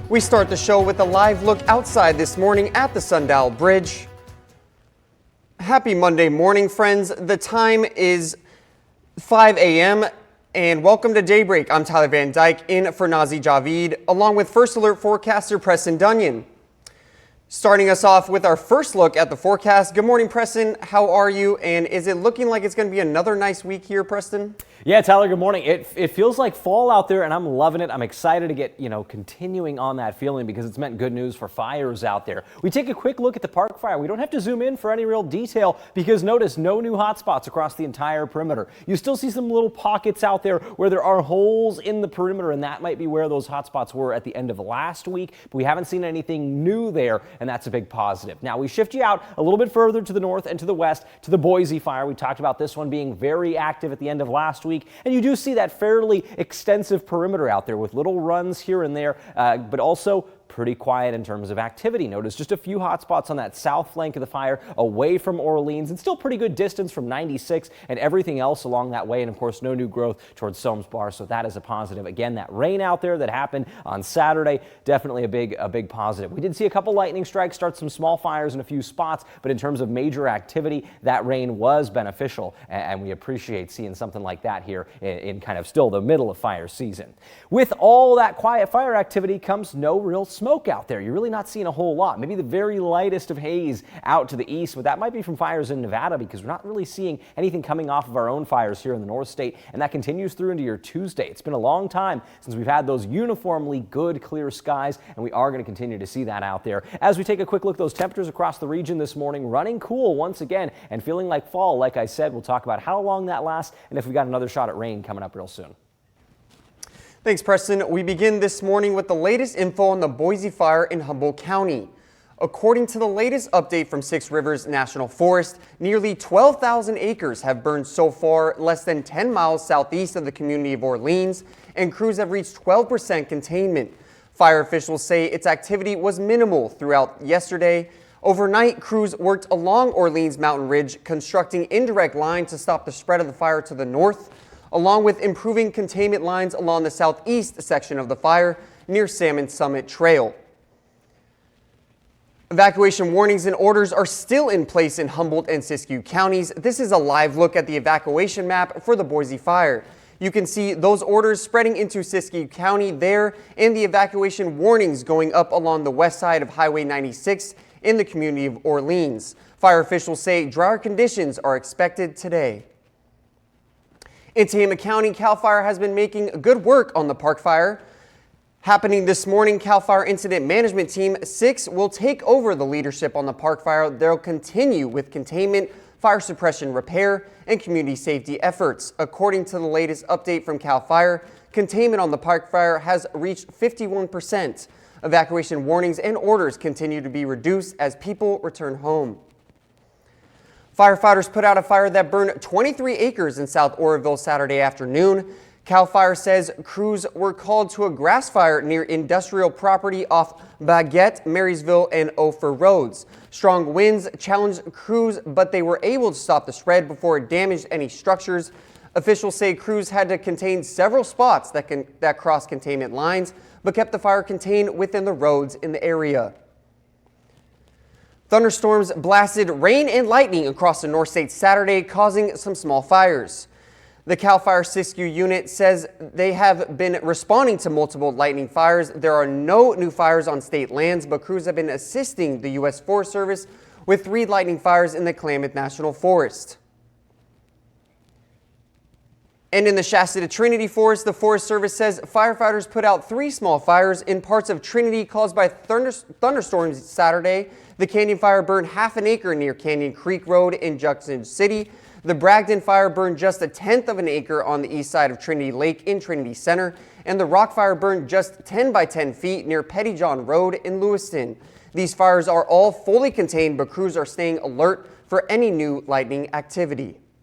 We start the show with a live look outside this morning at the Sundial Bridge. Happy Monday morning, friends. The time is 5 a.m. and welcome to Daybreak. I'm Tyler Van Dyke in for Nazi Javid, along with First Alert forecaster Preston Dunyan. Starting us off with our first look at the forecast. Good morning, Preston. How are you? And is it looking like it's going to be another nice week here, Preston? Yeah, Tyler, good morning. It feels like fall out there, and I'm loving it. I'm excited to get, continuing on that feeling because it's meant good news for fires out there. We take a quick look at the park fire. We don't have to zoom in for any real detail because notice no new hotspots across the entire perimeter. You still see some little pockets out there where there are holes in the perimeter, and that might be where those hotspots were at the end of last week, but we haven't seen anything new there, and that's a big positive. Now, we shift you out a little bit further to the north and to the west to the Boise fire. We talked about this one being very active at the end of last week. And you do see that fairly extensive perimeter out there with little runs here and there, but also pretty quiet in terms of activity. Notice just a few hot spots on that south flank of the fire away from Orleans and still pretty good distance from 96 and everything else along that way. And of course, no new growth towards Soames Bar. So that is a positive. Again, that rain out there that happened on Saturday, definitely a big positive. We did see a couple lightning strikes, start some small fires in a few spots, but in terms of major activity, that rain was beneficial. And we appreciate seeing something like that here in kind of still the middle of fire season. With all that quiet fire activity comes no real smoke out there. You're really not seeing a whole lot. Maybe the very lightest of haze out to the east, but that might be from fires in Nevada because we're not really seeing anything coming off of our own fires here in the Northstate, and that continues through into your Tuesday. It's been a long time since we've had those uniformly good clear skies, and we are going to continue to see that out there. As we take a quick look at those temperatures across the region this morning, running cool once again and feeling like fall. Like I said, we'll talk about how long that lasts and if we got another shot at rain coming up real soon. Thanks, Preston. We begin this morning with the latest info on the Boise fire in Humboldt County. According to the latest update from Six Rivers National Forest, nearly 12,000 acres have burned so far, less than 10 miles southeast of the community of Orleans, and crews have reached 12% containment. Fire officials say its activity was minimal throughout yesterday. Overnight, crews worked along Orleans Mountain Ridge, constructing indirect lines to stop the spread of the fire to the north, along with improving containment lines along the southeast section of the fire near Salmon Summit Trail. Evacuation warnings and orders are still in place in Humboldt and Siskiyou counties. This is a live look at the evacuation map for the Boise fire. You can see those orders spreading into Siskiyou County there and the evacuation warnings going up along the west side of Highway 96 in the community of Orleans. Fire officials say drier conditions are expected today. In Tehama County, CAL FIRE has been making good work on the park fire. Happening this morning, CAL FIRE Incident Management Team 6 will take over the leadership on the park fire. They'll continue with containment, fire suppression repair, and community safety efforts. According to the latest update from CAL FIRE, containment on the park fire has reached 51%. Evacuation warnings and orders continue to be reduced as people return home. Firefighters put out a fire that burned 23 acres in South Oroville Saturday afternoon. CAL FIRE says crews were called to a grass fire near industrial property off Baguette, Marysville, and Ophir Roads. Strong winds challenged crews, but they were able to stop the spread before it damaged any structures. Officials say crews had to contain several spots that cross containment lines, but kept the fire contained within the roads in the area. Thunderstorms blasted rain and lightning across the Northstate Saturday, causing some small fires. The CAL FIRE Siskiyou unit says they have been responding to multiple lightning fires. There are no new fires on state lands, but crews have been assisting the U.S. Forest Service with 3 lightning fires in the Klamath National Forest. And in the Shasta to Trinity Forest, the Forest Service says firefighters put out 3 small fires in parts of Trinity caused by thunderstorms Saturday. The Canyon Fire burned half an acre near Canyon Creek Road in Junction City. The Bragdon Fire burned just 1/10 of an acre on the east side of Trinity Lake in Trinity Center. And the Rock Fire burned just 10 by 10 feet near Pettyjohn Road in Lewiston. These fires are all fully contained, but crews are staying alert for any new lightning activity.